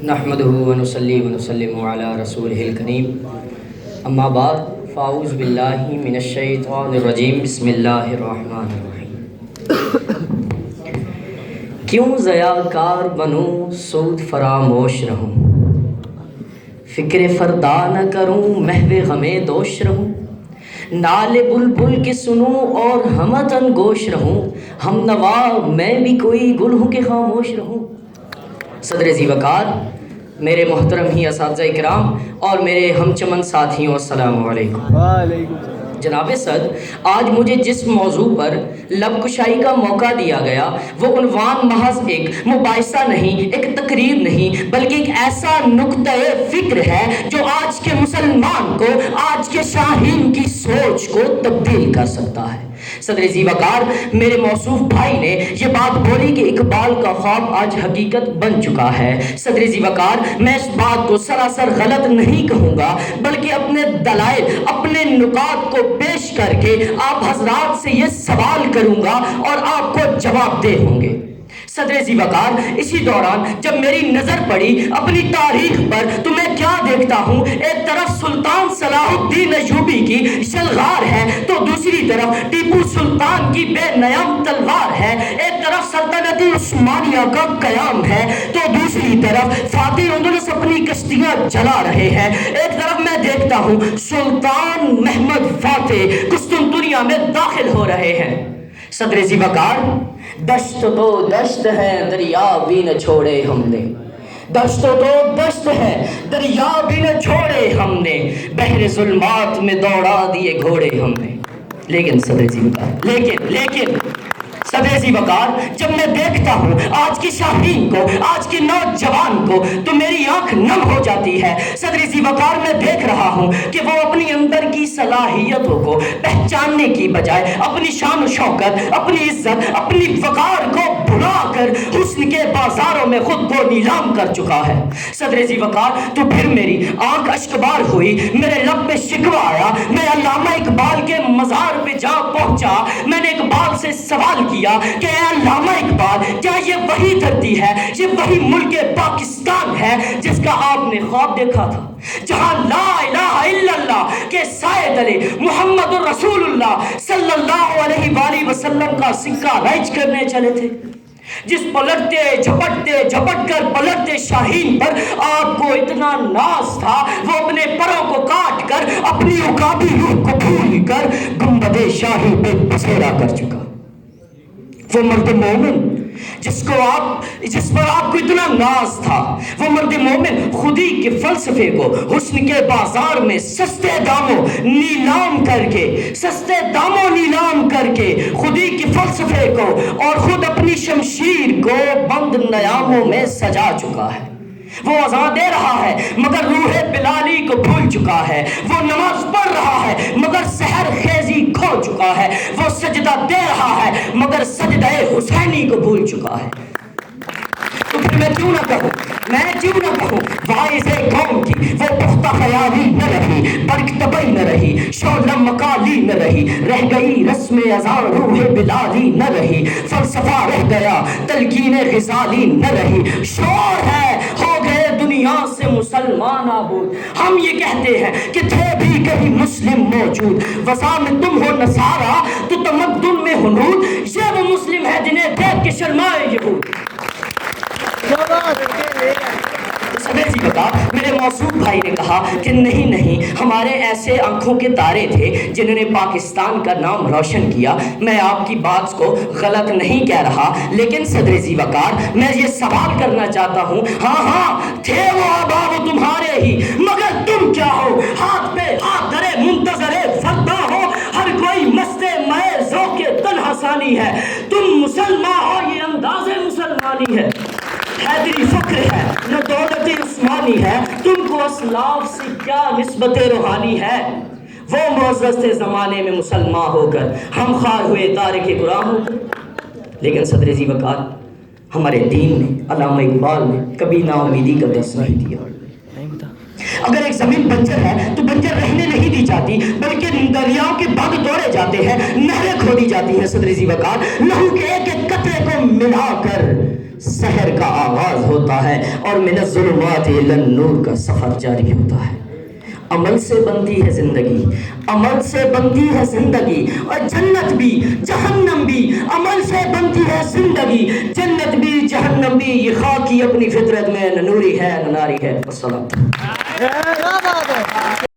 نحمده ونصلي ونسلم على رسوله الكريم اما بعد فاعوذ باللہ من الشیطان الرجیم بسم اللہ الرحمن الرحیم کیوں ضیاء کار بنوں سود فراموش رہوں فکر فردا نہ کروں محو غم دوش رہوں نالے بلبل کے سنوں اور ہمتن گوش رہوں ہم نوا میں بھی کوئی گل ہوں کہ خاموش رہوں۔ صدر ذی وقار، میرے محترم ہی اساتذہ اکرام اور میرے ہم چمن ساتھیوں، السلام علیکم۔ جناب صدر، آج مجھے جس موضوع پر لب کشائی کا موقع دیا گیا وہ عنوان محض ایک مباحثہ نہیں، ایک تقریر نہیں، بلکہ ایک ایسا نقطۂ فکر ہے جو آج کے مسلمان کو، آج کے شاہین کی سوچ کو تبدیل کر سکتا ہے۔ صدر ذی وقار، میرے موصوف بھائی نے یہ بات بولی کہ اقبال کا خواب آج حقیقت بن چکا ہے۔ صدر ذی وقار، میں اس بات کو سراسر غلط نہیں کہوں گا، بلکہ اپنے دلائل، اپنے نکات کو پیش کر کے آپ حضرات سے یہ سوال کروں گا اور آپ کو جواب دہ ہوں گے۔ صدر ذی وقار، اسی دوران جب میری نظر پڑی اپنی تاریخ پر تو میں کیا دیکھتا ہوں، ایک طرف سلطان صلاح الدین ایوبی کی شلغار ہے تو دوسری طرف ٹیپو سلطان کی بے نیام تلوار ہے، ایک طرف سلطنت عثمانیہ کا قیام ہے تو دوسری طرف فاتح اندلس اپنی کشتیاں جلا رہے ہیں، ایک طرف میں دیکھتا ہوں سلطان محمد فاتح قسطنطنیہ میں داخل ہو رہے ہیں۔ صدر ذی وقار، دشت تو دشت ہے دریا بھی نہ چھوڑے ہم نے، دشت تو دشت ہے دریا بھی نہ چھوڑے ہم نے، بحر ظلمات میں دوڑا دیے گھوڑے ہم نے۔ لیکن صدر ذی وقار، لیکن صدر ذی وقار، جب میں دیکھتا ہوں آج کی شاہین کو، آج کے نوجوان کو تو میری آنکھ نم ہو جاتی ہے۔ صدر ذی وقار، میں دیکھ رہا ہوں کہ وہ اپنی اندر کی صلاحیتوں کو پہچاننے کی بجائے اپنی شان و شوکت، اپنی عزت، اپنی وقار کو بھلا کر حسن کے بازاروں میں خود کو نیلام کر چکا ہے۔ صدر ذی وقار، تو پھر میری آنکھ اشکبار ہوئی، میرے لب پہ شکوہ آیا، میں علامہ اقبال کے مزار پہ جا پہنچا، میں نے اقبال سے سوال کیا کہ اے علامہ اقبال، کیا یہ وہی دھرتی ہے، یہ وہی ملک پاکستان ہے جس کا آپ نے خواب دیکھا تھا، جہاں لا الہ الا اللہ کے سائے تلے محمد الرسول اللہ صلی اللہ علیہ وآلہ وسلم کا سکہ رائج کرنے چلے تھے، جس پلٹتے جھپٹ کر پلٹتے شاہین پر آپ کو اتنا ناز تھا، وہ اپنے پروں کو کاٹ کر اپنی عقابی روح کو بھول کر گنبد شاہی پہ بسیرا کر چکا۔ وہ مرد مومن جس پر آپ کو اتنا ناز تھا، وہ مرد مومن خودی کے فلسفے کو حسن کے بازار میں سستے داموں نیلام کر کے خودی کے فلسفے کو اور خود اپنی شمشیر کو بند نیاموں میں سجا چکا ہے۔ وہ اذان دے رہا ہے مگر روح بلالی کو بھول چکا ہے، وہ نماز پڑھ رہا ہے مگر سحر خیزی کھو چکا ہے، وہ سجدہ دے رہا ہے مگر سجدہ حسینی کو بھول چکا ہے۔ تو پھر میں کیوں نہ کہوں واعظ قوم کی وہ پختہ خیالی نہ رہی، برق طبعی نہ رہی، شعلہ مکالی نہ رہی، رہ گئی رسم اذان روح بلالی نہ رہی، فلسفہ رہ گیا تلقین غزالی نہ رہی، شور ہے ہو گئے دنیا سے مسلمان آبود۔ ہم یہ کہتے ہیں کہ تھے بھی کہیں مسلم موجود، وفا میں تم ہو نصارہ تو تمدن میں ہنود، یہ وہ مسلم ہے جنہیں دیکھ کے شرمائے یہود۔ صدر ذی وقار، میرے موصوف بھائی نے کہا کہ نہیں، ہمارے ایسے آنکھوں کے تارے تھے جنہوں نے پاکستان کا نام روشن کیا۔ میں آپ کی بات کو غلط نہیں کہہ رہا، لیکن صدر ذی وقار، میں یہ سوال کرنا چاہتا ہوں، ہاں تھے وہ آبا وہ تمہارے ہی، مگر تم کیا ہو؟ ہاتھ پہ ہاتھ دھرے منتظر فردا ہو، ہر کوئی مست مئے ذوق تنہا ثانی ہے، تم مسلمان ہو یہ انداز مسلمانی ہے، حیدری فخر ہے نہ دولت عثمانی ہے، تم کو اسلاف سے کیا نسبت روحانی ہے، وہ معزز تھے زمانے میں مسلمان ہو کر، ہم خار ہوئے تارک قرآن ہو کر۔ لیکن صدر ذی وقار، ہمارے دین نے، علامہ اقبال نے کبھی نا امیدی کا درس نہیں دیا۔ اگر ایک زمین بنجر ہے تو بنجر رہنے نہیں دی جاتی، بلکہ دریاؤں کے بند توڑے جاتے ہیں، نہریں کھودی جاتی ہیں۔ صدر ذی وقار، لہو کے ایک ایک قطرے کو ملا کر سحر کا آغاز ہوتا ہے اور من الظلمات الی النور کا سفر جاری ہوتا ہے۔ عمل سے بنتی ہے زندگی، عمل سے بنتی ہے زندگی، اور جنت بھی جہنم بھی عمل سے بنتی ہے زندگی، جنت بھی جہنم بھی یہ خاکی اپنی فطرت میں نہ نوری ہے نہ ناری ہے۔ السلام